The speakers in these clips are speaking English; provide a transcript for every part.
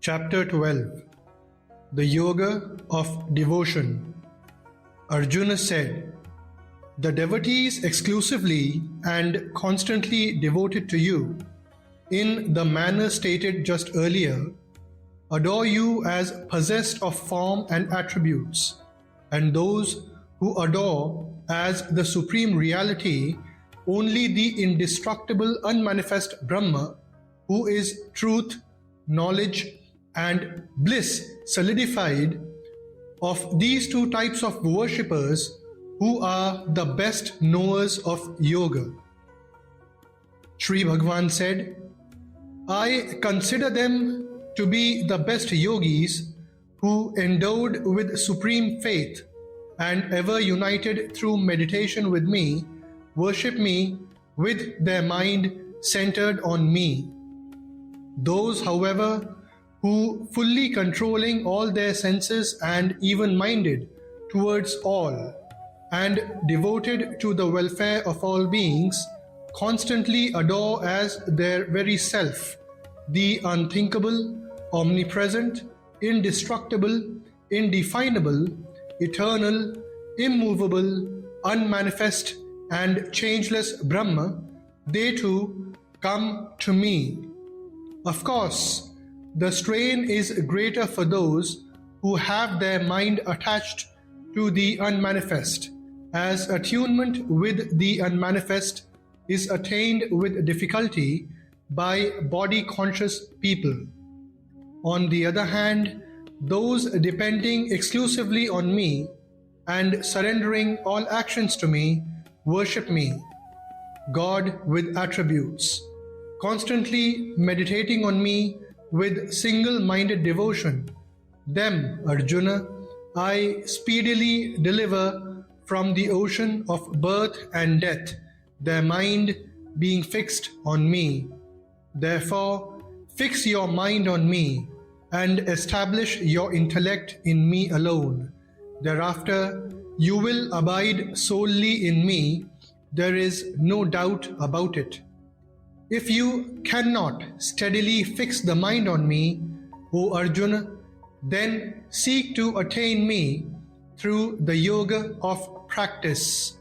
Chapter 12. The Yoga of Devotion. Arjuna said, "The devotees exclusively and constantly devoted to you, in the manner stated just earlier, adore you as possessed of form and attributes, and those who adore as the supreme reality only the indestructible unmanifest Brahma, who is truth, knowledge, and bliss solidified. Of these two types of worshippers, who are the best knowers of yoga?" Sri Bhagwan said, "I consider them to be the best yogis who, endowed with supreme faith and ever united through meditation with me, worship me with their mind centered on me. Those, however, who, fully controlling all their senses and even-minded towards all, and devoted to the welfare of all beings, constantly adore as their very self the unthinkable, omnipresent, indestructible, indefinable, eternal, immovable, unmanifest, and changeless Brahma, they too come to me. Of course, the strain is greater for those who have their mind attached to the unmanifest, as attunement with the unmanifest is attained with difficulty by body-conscious people. On the other hand, those depending exclusively on me and surrendering all actions to me worship me, God with attributes, constantly meditating on me with single-minded devotion. Them, Arjuna, I speedily deliver from the ocean of birth and death, their mind being fixed on me. Therefore, fix your mind on me and establish your intellect in me alone. Thereafter, you will abide solely in me. There is no doubt about it. If you cannot steadily fix the mind on me, O Arjuna, then seek to attain me through the yoga of practice.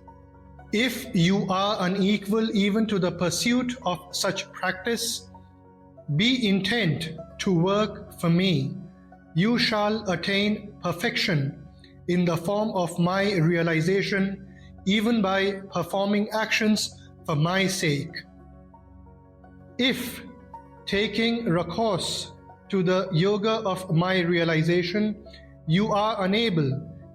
If you are unequal even to the pursuit of such practice, be intent to work for me. You shall attain perfection in the form of my realization, even by performing actions for my sake. If, taking recourse to the yoga of my realization, you are unable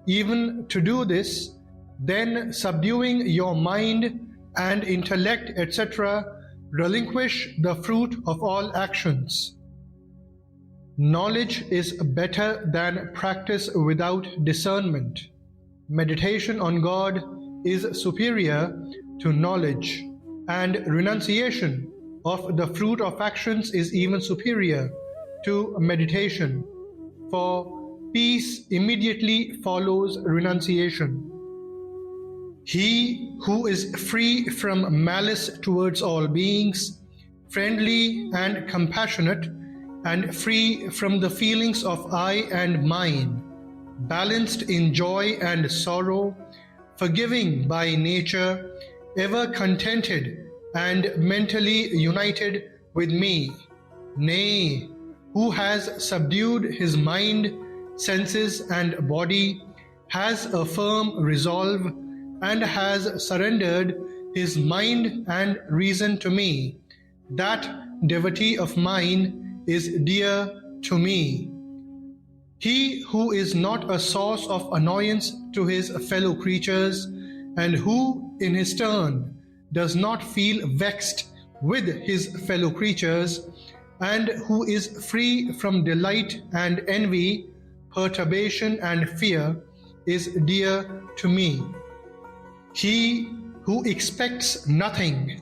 even to do this, then subduing your mind and intellect, etc., relinquish the fruit of all actions. Knowledge is better than practice without discernment. Meditation on God is superior to knowledge, and renunciation of the fruit of actions is even superior to meditation, for peace immediately follows renunciation. He who is free from malice towards all beings, friendly and compassionate, and free from the feelings of I and mine, balanced in joy and sorrow, forgiving by nature, ever contented and mentally united with me, nay, who has subdued his mind, senses, and body, has a firm resolve, and has surrendered his mind and reason to me, that devotee of mine is dear to me. He who is not a source of annoyance to his fellow creatures, and who in his turn does not feel vexed with his fellow creatures, and who is free from delight and envy, perturbation and fear, is dear to me. He who expects nothing,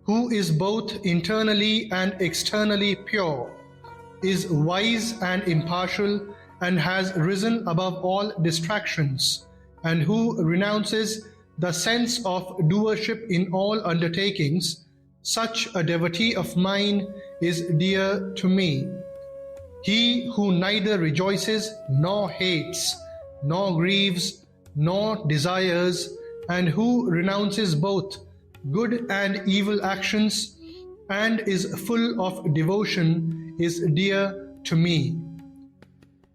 who is both internally and externally pure, is wise and impartial, and has risen above all distractions, and who renounces the sense of doership in all undertakings, such a devotee of mine is dear to me. He who neither rejoices nor hates, nor grieves, nor desires, and who renounces both good and evil actions, and is full of devotion, is dear to me.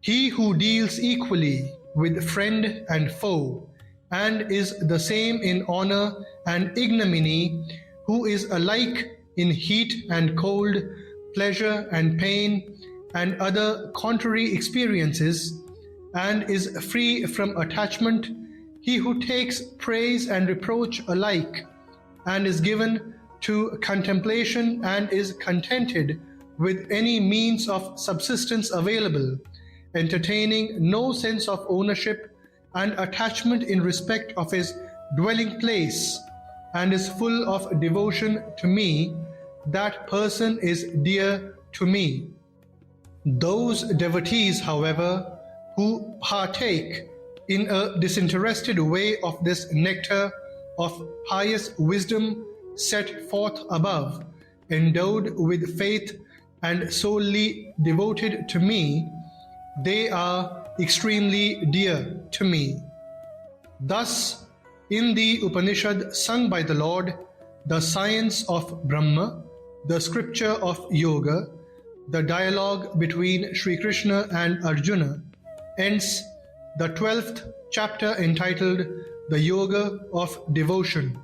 He who deals equally with friend and foe, and is the same in honor and ignominy, who is alike in heat and cold, pleasure and pain, and other contrary experiences, and is free from attachment, he who takes praise and reproach alike, and is given to contemplation and is contented with any means of subsistence available, entertaining no sense of ownership and attachment in respect of his dwelling place, and is full of devotion to me, that person is dear to me. Those devotees, however, who partake in a disinterested way of this nectar of pious wisdom set forth above, endowed with faith and solely devoted to me, they are extremely dear to me. Thus, in the Upanishad sung by the Lord, the science of Brahma, the scripture of Yoga, the dialogue between Sri Krishna and Arjuna, ends the 12th chapter entitled The Yoga of Devotion.